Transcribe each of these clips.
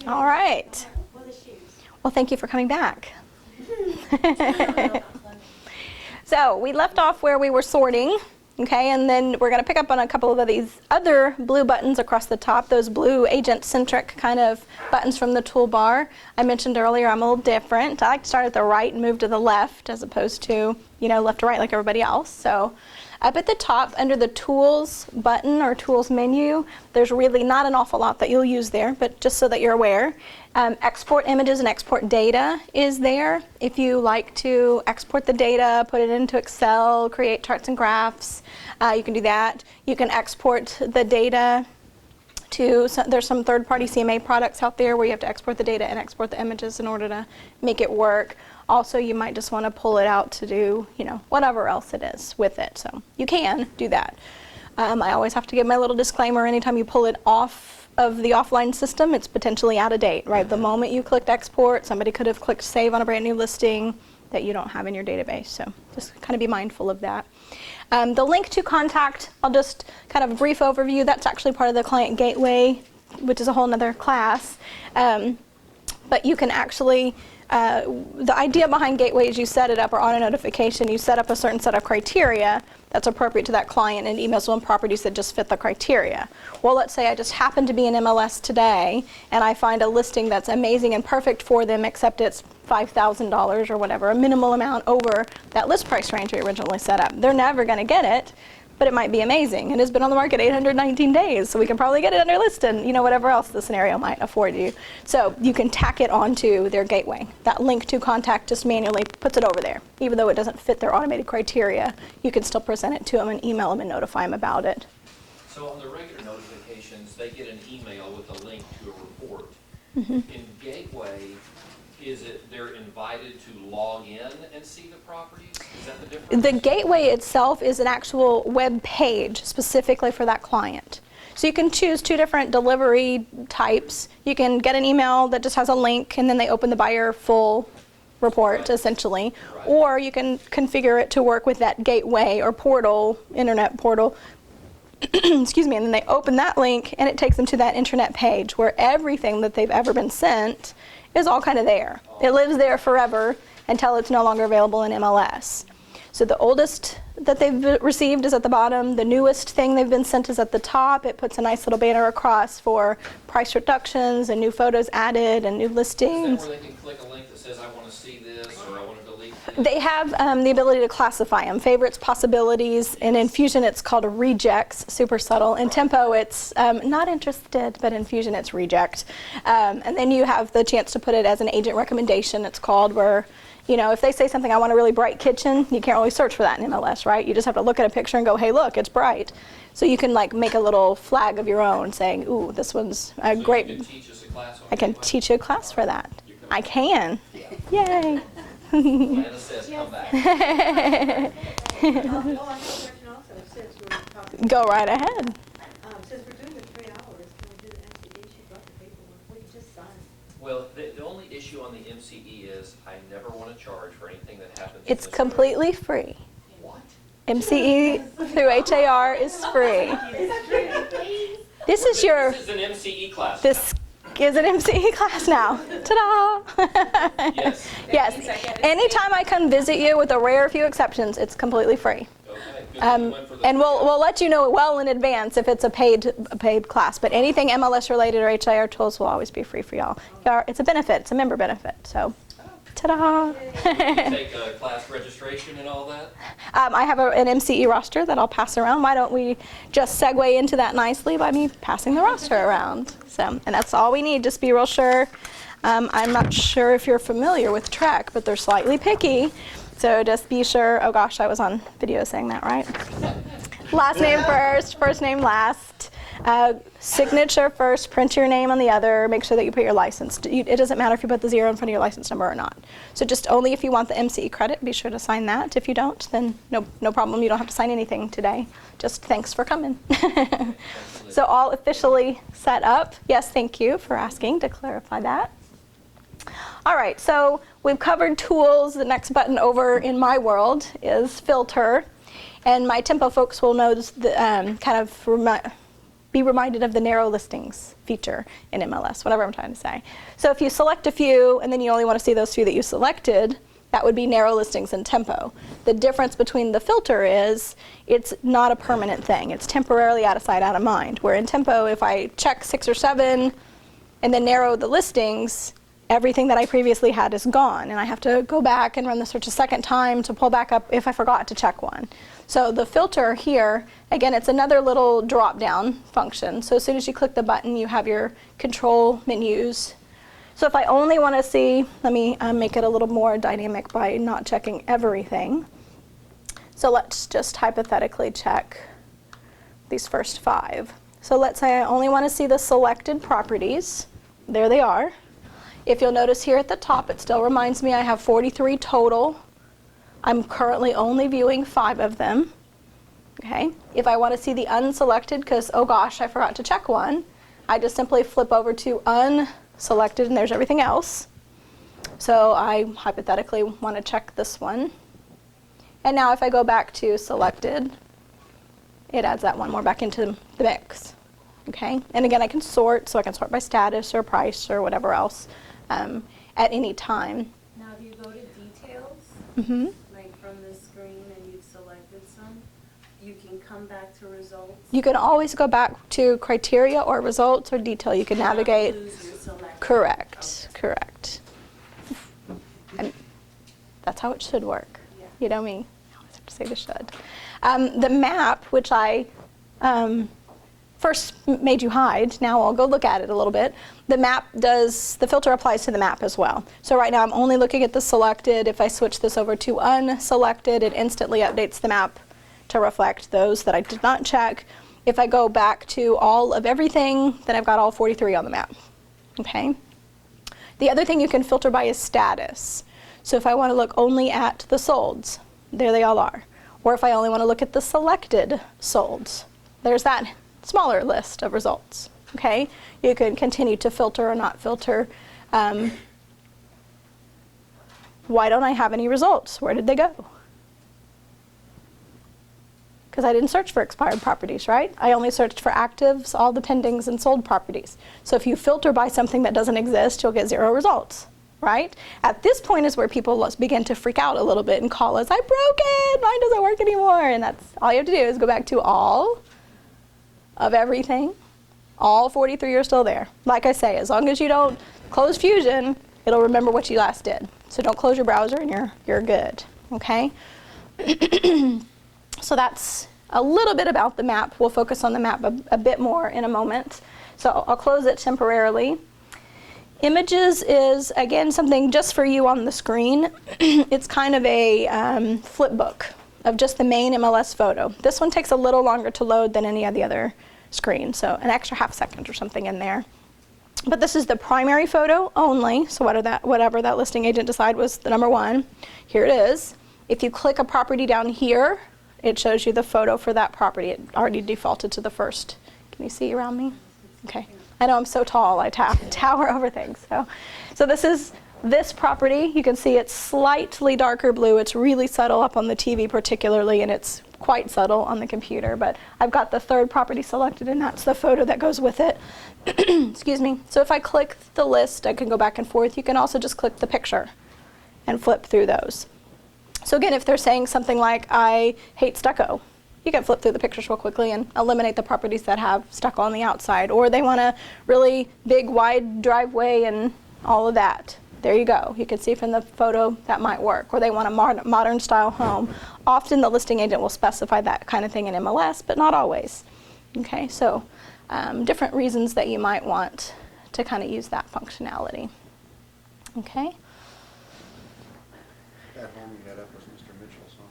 All right. Well, thank you for coming back. So we left off where we were sorting, okay, and then we're going to pick up on a couple of these other blue buttons across the top, those blue agent-centric kind of buttons from the toolbar. I mentioned earlier I'm a little different. I like to start at the right and move to the left as opposed to, left to right like everybody else. So up at the top under the Tools button or Tools menu, there's really not an awful lot that you'll use there, but just so that you're aware. Export images and export data is there. If you like to export the data, put it into Excel, create charts and graphs, you can do that. You can export the data to, there's some third-party CMA products out there where you have to export the data and export the images in order to make it work. Also, you might just want to pull it out to do, whatever else it is with it. So you can do that. I always have to give my little disclaimer anytime you pull it off of the offline system, it's potentially out of date, right? The moment you clicked export, somebody could have clicked save on a brand new listing that you don't have in your database. So just kind of be mindful of that. The link to contact, I'll just kind of a brief overview. That's actually part of the client gateway, which is a whole nother class. But you can actually, the idea behind Gateway is you set it up, or auto notification, you set up a certain set of criteria that's appropriate to that client and emails them properties that just fit the criteria. Well, let's say I just happen to be in MLS today and I find a listing that's amazing and perfect for them, except it's $5,000 or whatever, a minimal amount over that list price range we originally set up. They're never going to get it, but it might be amazing. And it's been on the market 819 days, so we can probably get it under list and whatever else the scenario might afford you. So you can tack it onto their gateway. That link to contact just manually puts it over there. Even though it doesn't fit their automated criteria, you can still present it to them and email them and notify them about it. So on the regular notifications, they get an email with a link to a report. Mm-hmm. In Gateway, is it they're invited to log in and see the properties? Is that the difference? The gateway itself is an actual web page specifically for that client. So you can choose two different delivery types. You can get an email that just has a link and then they open the buyer full report, right, essentially. Right. Or you can configure it to work with that gateway or portal, internet portal, excuse me, and then they open that link and it takes them to that internet page where everything that they've ever been sent is all kind of there. It lives there forever until it's no longer available in MLS. So the oldest that they've received is at the bottom. The newest thing they've been sent is at the top. It puts a nice little banner across for price reductions and new photos added and new listings. Is that where they can click a link that says, I want to see this, or I want to delete this? They have the ability to classify them. Favorites, possibilities. In Infusion, it's called rejects, super subtle. In Tempo, it's not interested, but in Fusion, it's reject. And then you have the chance to put it as an agent recommendation, it's called, where if they say something, I want a really bright kitchen, you can't really search for that in MLS, right? You just have to look at a picture and go, hey, look, it's bright. So you can make a little flag of your own saying, ooh, this one's a great. You can teach us a class on I can teach you a class for that. I can. Yeah. Yay. Anna says, come back. Go right ahead. Since we're doing the 3 hours, can we do the MCE? She brought the paperwork. We can just sign. Well, the only issue on the MCE is I never want to charge for anything that happens. It's completely free. What? MCE through HAR is free. This is your. This is an MCE class. This is an MCE class now. Ta-da! Yes. Yes. Anytime I come visit you, with a rare few exceptions, it's completely free. Okay. And we'll let you know well in advance if it's a paid class. But anything MLS related or HIR tools will always be free for y'all. It's a benefit. It's a member benefit. So, ta-da! You take class registration and all that? I have an MCE roster that I'll pass around. Why don't we just segue into that nicely by me passing the roster around? So, and that's all we need. Just be real sure. I'm not sure if you're familiar with Trek, but they're slightly picky. So just be sure. Oh gosh, I was on video saying that, right? Last name first, first name last. Signature first, print your name on the other. Make sure that you put your license. It doesn't matter if you put the 0 in front of your license number or not. So just only if you want the MCE credit, be sure to sign that. If you don't, then no problem. You don't have to sign anything today. Just thanks for coming. So all officially set up. Yes, thank you for asking to clarify that. All right, so we've covered tools. The next button over in my world is filter. And my Tempo folks will know this, be reminded of the narrow listings feature in MLS, whatever I'm trying to say. So if you select a few and then you only want to see those few that you selected, that would be narrow listings in tempo. The difference between the filter is it's not a permanent thing. It's temporarily out of sight, out of mind. Where in tempo, if I check 6 or 7 and then narrow the listings, everything that I previously had is gone. And I have to go back and run the search a second time to pull back up if I forgot to check one. So the filter here, again, it's another little drop-down function. So as soon as you click the button, you have your control menus. So if I only want to see, let me make it a little more dynamic by not checking everything. So let's just hypothetically check these first 5. So let's say I only want to see the selected properties. There they are. If you'll notice here at the top, it still reminds me I have 43 total. I'm currently only viewing 5 of them. Okay. If I want to see the unselected, because, oh gosh, I forgot to check one, I just simply flip over to unselected, and there's everything else. So I hypothetically want to check this one. And now if I go back to selected, it adds that one more back into the mix. Okay. And again, I can sort, so I can sort by status or price or whatever else at any time. Now, if you go to details, Mm-hmm. like from this screen and you've selected some, you can come back to results. You can always go back to criteria or results or detail. You can Not navigate. lose your selection. Correct. Okay. Correct. And that's how it should work. Yeah. You know me. I always have to say the should. The map, which I first made you hide, now I'll go look at it a little bit. The map does, the filter applies to the map as well. So right now I'm only looking at the selected. If I switch this over to unselected, it instantly updates the map to reflect those that I did not check. If I go back to all of everything, then I've got all 43 on the map. Okay. The other thing you can filter by is status. So if I want to look only at the solds, there they all are. Or if I only want to look at the selected solds, there's that smaller list of results. Okay, you can continue to filter or not filter. Why don't I have any results? Where did they go? Because I didn't search for expired properties, right? I only searched for actives, all the pendings, and sold properties. So if you filter by something that doesn't exist, you'll get 0 results, right? At this point is where people begin to freak out a little bit and call us, I broke it, mine doesn't work anymore. And that's all you have to do is go back to all of everything. All 43 are still there. Like I say, as long as you don't close Fusion, it'll remember what you last did. So don't close your browser and you're good, okay? So that's a little bit about the map. We'll focus on the map a bit more in a moment. So I'll close it temporarily. Images is, again, something just for you on the screen. It's kind of a flip book of just the main MLS photo. This one takes a little longer to load than any of the other screens, so an extra half second or something in there. But this is the primary photo only, so whatever that listing agent decided was the number 1. Here it is. If you click a property down here, it shows you the photo for that property. It already defaulted to the first. Can you see around me? Okay. I know I'm so tall, I tower over things. So this is this property. You can see it's slightly darker blue. It's really subtle up on the TV particularly, and it's quite subtle on the computer. But I've got the 3rd property selected, and that's the photo that goes with it. Excuse me. So if I click the list, I can go back and forth. You can also just click the picture and flip through those. So again, if they're saying something like, I hate stucco, you can flip through the pictures real quickly and eliminate the properties that have stucco on the outside. Or they want a really big, wide driveway and all of that. There you go. You can see from the photo that might work. Or they want a modern style home. Often the listing agent will specify that kind of thing in MLS, but not always. Okay, so different reasons that you might want to kind of use that functionality. Okay. That home you had up was Mr. Mitchell's home.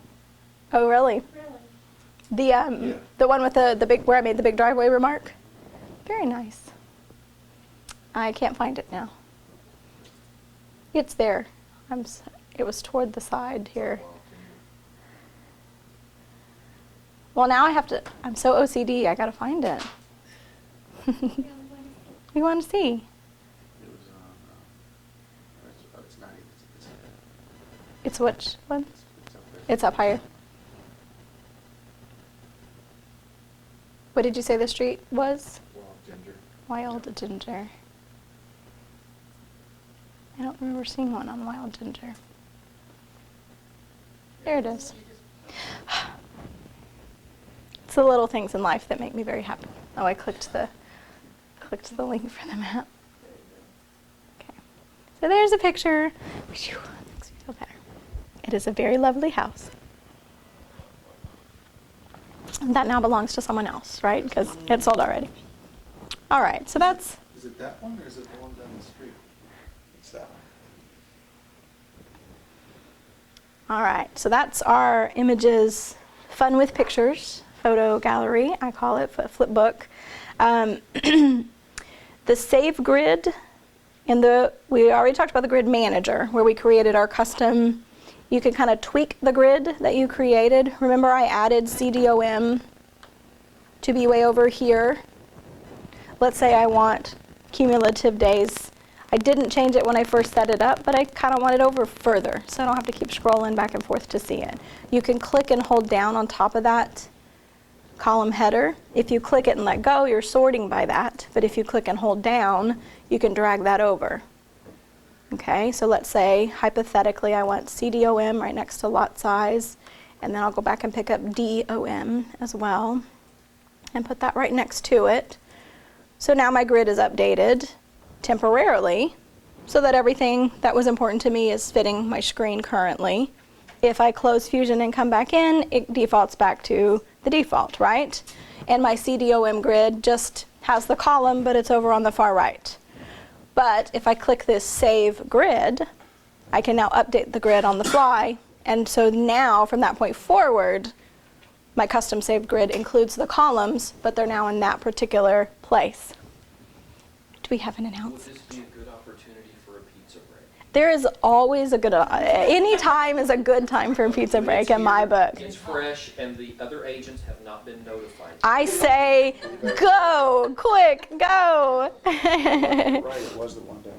Oh, really? Really? The one with the big, where I made the big driveway remark? Very nice. I can't find it now. It's there. It was toward the side here. Well, now I have to, I'm so OCD, I gotta find it. You want to see? It was on, it's not even, It's which one? it's up there. It's up higher. What did you say the street was? Wild ginger. Wild Ginger. I don't remember seeing one on Wild Ginger. There it is. It's the little things in life that make me very happy. Oh, I clicked the link for the map. Okay. So there's a picture. Phew, makes me feel better. It is a very lovely house. That now belongs to someone else, right? Because it's sold already. All right, so that's... Is it that one or is it the one down the street? It's that one. All right, so that's our images, fun with pictures, photo gallery, I call it, flip book. The save grid, we already talked about the grid manager, where we created our custom, you can kind of tweak the grid that you created. Remember I added CDOM to be way over here. Let's say I want cumulative days. I didn't change it when I first set it up, but I kind of want it over further, so I don't have to keep scrolling back and forth to see it. You can click and hold down on top of that column header. If you click it and let go, you're sorting by that, but if you click and hold down, you can drag that over. Okay, so let's say, hypothetically, I want CDOM right next to lot size, and then I'll go back and pick up DOM as well, and put that right next to it. So now my grid is updated temporarily, so that everything that was important to me is fitting my screen currently. If I close Fusion and come back in, it defaults back to the default, right? And my CDOM grid just has the column, but it's over on the far right. But if I click this Save Grid, I can now update the grid on the fly. And so now, from that point forward, my custom saved grid includes the columns, but they're now in that particular place. Do we have an Would announcement? this be a good opportunity for a pizza break? There is always a good, any time is a good time for a pizza break in my book. It's fresh, and the other agents have not been notified. I say, go, quick, go. Right, it was the one down